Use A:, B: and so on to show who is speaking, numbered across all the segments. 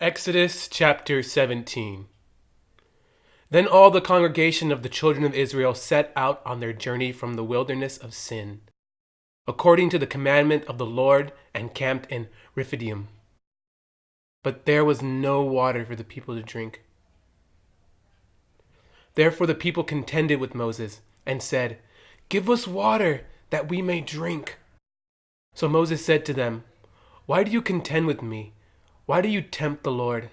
A: Exodus chapter 17. Then all the congregation of the children of Israel set out on their journey from the wilderness of Sin, according to the commandment of the Lord, and camped in Rephidim. But there was no water for the people to drink. Therefore the people contended with Moses and said, "Give us water that we may drink." So Moses said to them, "Why do you contend with me? Why do you tempt the Lord?"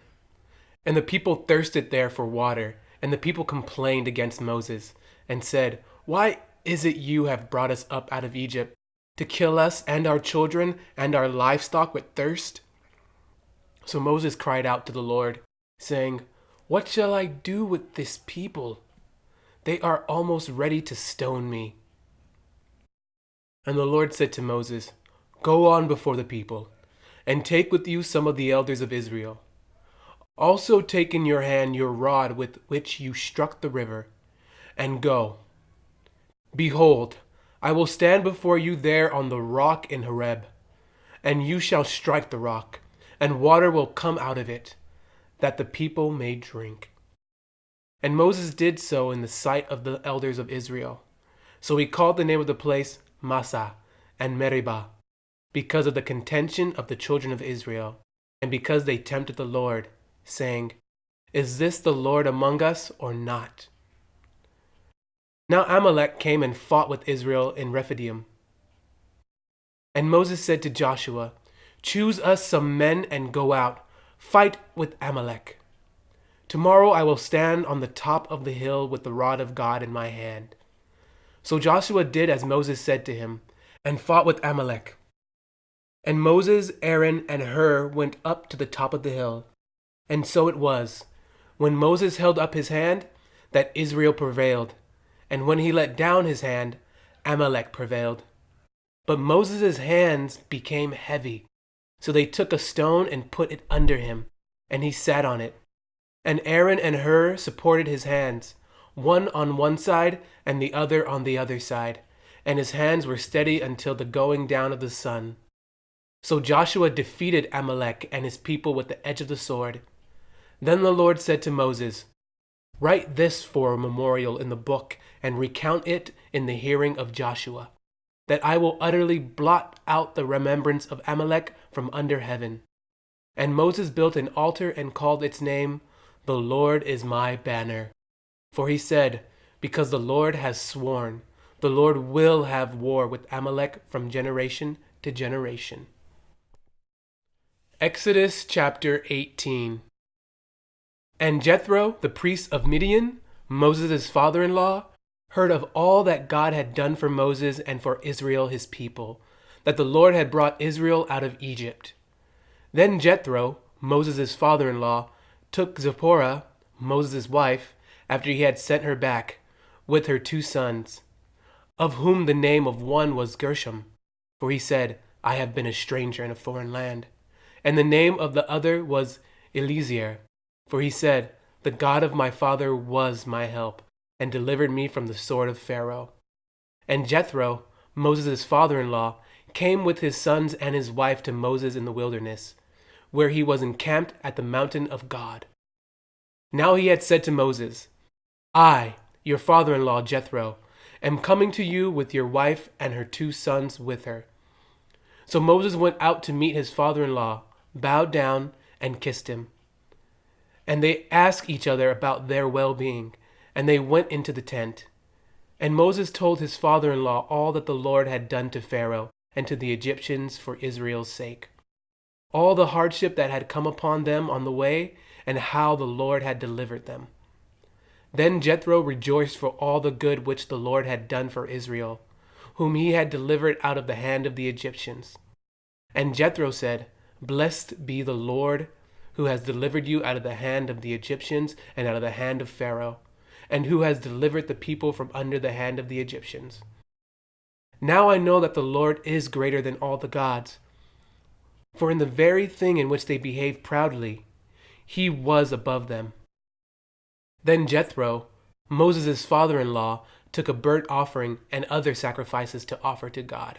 A: And the people thirsted there for water, and the people complained against Moses and said, "Why is it you have brought us up out of Egypt to kill us and our children and our livestock with thirst?" So Moses cried out to the Lord, saying, "What shall I do with this people? They are almost ready to stone me." And the Lord said to Moses, "Go on before the people, and take with you some of the elders of Israel. Also take in your hand your rod with which you struck the river, and go. Behold, I will stand before you there on the rock in Horeb, and you shall strike the rock, and water will come out of it, that the people may drink." And Moses did so in the sight of the elders of Israel. So he called the name of the place Massah and Meribah, because of the contention of the children of Israel, and because they tempted the Lord, saying, "Is this the Lord among us or not?" Now Amalek came and fought with Israel in Rephidim. And Moses said to Joshua, "Choose us some men and go out, fight with Amalek. Tomorrow I will stand on the top of the hill with the rod of God in my hand." So Joshua did as Moses said to him, and fought with Amalek. And Moses, Aaron, and Hur went up to the top of the hill. And so it was, when Moses held up his hand, that Israel prevailed, and when he let down his hand, Amalek prevailed. But Moses' hands became heavy, so they took a stone and put it under him, and he sat on it. And Aaron and Hur supported his hands, one on one side and the other on the other side, and his hands were steady until the going down of the sun. So Joshua defeated Amalek and his people with the edge of the sword. Then the Lord said to Moses, "Write this for a memorial in the book and recount it in the hearing of Joshua, that I will utterly blot out the remembrance of Amalek from under heaven." And Moses built an altar and called its name, "The Lord is my banner." For he said, "Because the Lord has sworn, the Lord will have war with Amalek from generation to generation." Exodus chapter 18. And Jethro, the priest of Midian, Moses' father-in-law, heard of all that God had done for Moses and for Israel his people, that the Lord had brought Israel out of Egypt. Then Jethro, Moses' father-in-law, took Zipporah, Moses' wife, after he had sent her back, with her 2 sons, of whom the name of one was Gershom, for he said, "I have been a stranger in a foreign land." And the name of the other was Eliezer, for he said, "The God of my father was my help, and delivered me from the sword of Pharaoh." And Jethro, Moses' father-in-law, came with his sons and his wife to Moses in the wilderness, where he was encamped at the mountain of God. Now he had said to Moses, "I, your father-in-law Jethro, am coming to you with your wife and her 2 sons with her." So Moses went out to meet his father-in-law, bowed down, and kissed him. And they asked each other about their well-being, and they went into the tent. And Moses told his father-in-law all that the Lord had done to Pharaoh and to the Egyptians for Israel's sake, all the hardship that had come upon them on the way, and how the Lord had delivered them. Then Jethro rejoiced for all the good which the Lord had done for Israel, whom he had delivered out of the hand of the Egyptians. And Jethro said, "Blessed be the Lord, who has delivered you out of the hand of the Egyptians and out of the hand of Pharaoh, and who has delivered the people from under the hand of the Egyptians. Now I know that the Lord is greater than all the gods, for in the very thing in which they behaved proudly, he was above them." Then Jethro, Moses' father-in-law, took a burnt offering and other sacrifices to offer to God.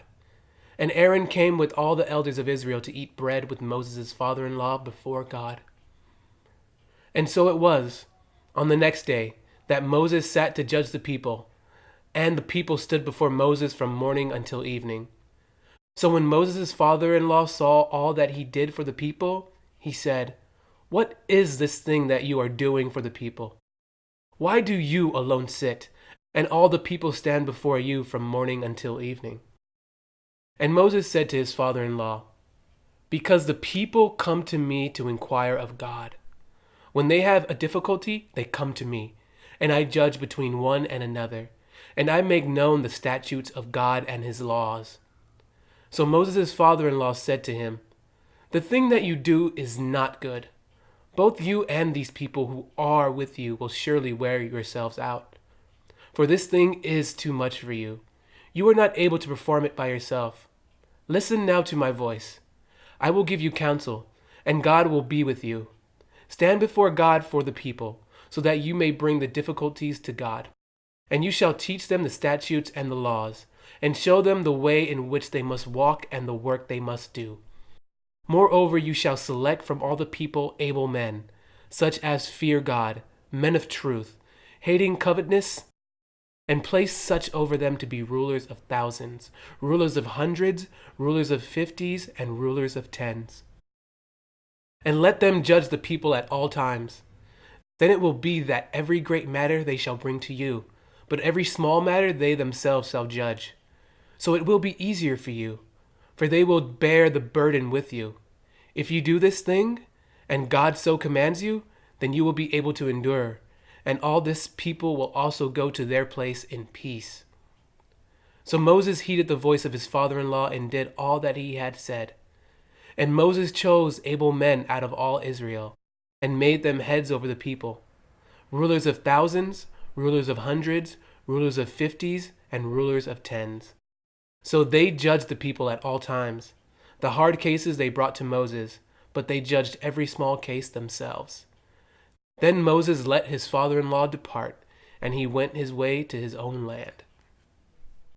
A: And Aaron came with all the elders of Israel to eat bread with Moses' father-in-law before God. And so it was, on the next day, that Moses sat to judge the people, and the people stood before Moses from morning until evening. So when Moses' father-in-law saw all that he did for the people, he said, "What is this thing that you are doing for the people? Why do you alone sit, and all the people stand before you from morning until evening?" And Moses said to his father-in-law, "Because the people come to me to inquire of God. When they have a difficulty, they come to me, and I judge between one and another, and I make known the statutes of God and his laws." So Moses' father-in-law said to him, "The thing that you do is not good. Both you and these people who are with you will surely wear yourselves out. For this thing is too much for you. You are not able to perform it by yourself. Listen now to my voice. I will give you counsel, and God will be with you. Stand before God for the people, so that you may bring the difficulties to God. And you shall teach them the statutes and the laws, and show them the way in which they must walk and the work they must do. Moreover, you shall select from all the people able men, such as fear God, men of truth, hating covetousness, and place such over them to be rulers of thousands, rulers of hundreds, rulers of 50s, and rulers of 10s. And let them judge the people at all times. Then it will be that every great matter they shall bring to you, but every small matter they themselves shall judge. So it will be easier for you, for they will bear the burden with you. If you do this thing, and God so commands you, then you will be able to endure, and all this people will also go to their place in peace." So Moses heeded the voice of his father-in-law and did all that he had said. And Moses chose able men out of all Israel, and made them heads over the people, rulers of thousands, rulers of hundreds, rulers of 50s, and rulers of 10s. So they judged the people at all times. The hard cases they brought to Moses, but they judged every small case themselves. Then Moses let his father-in-law depart, and he went his way to his own land.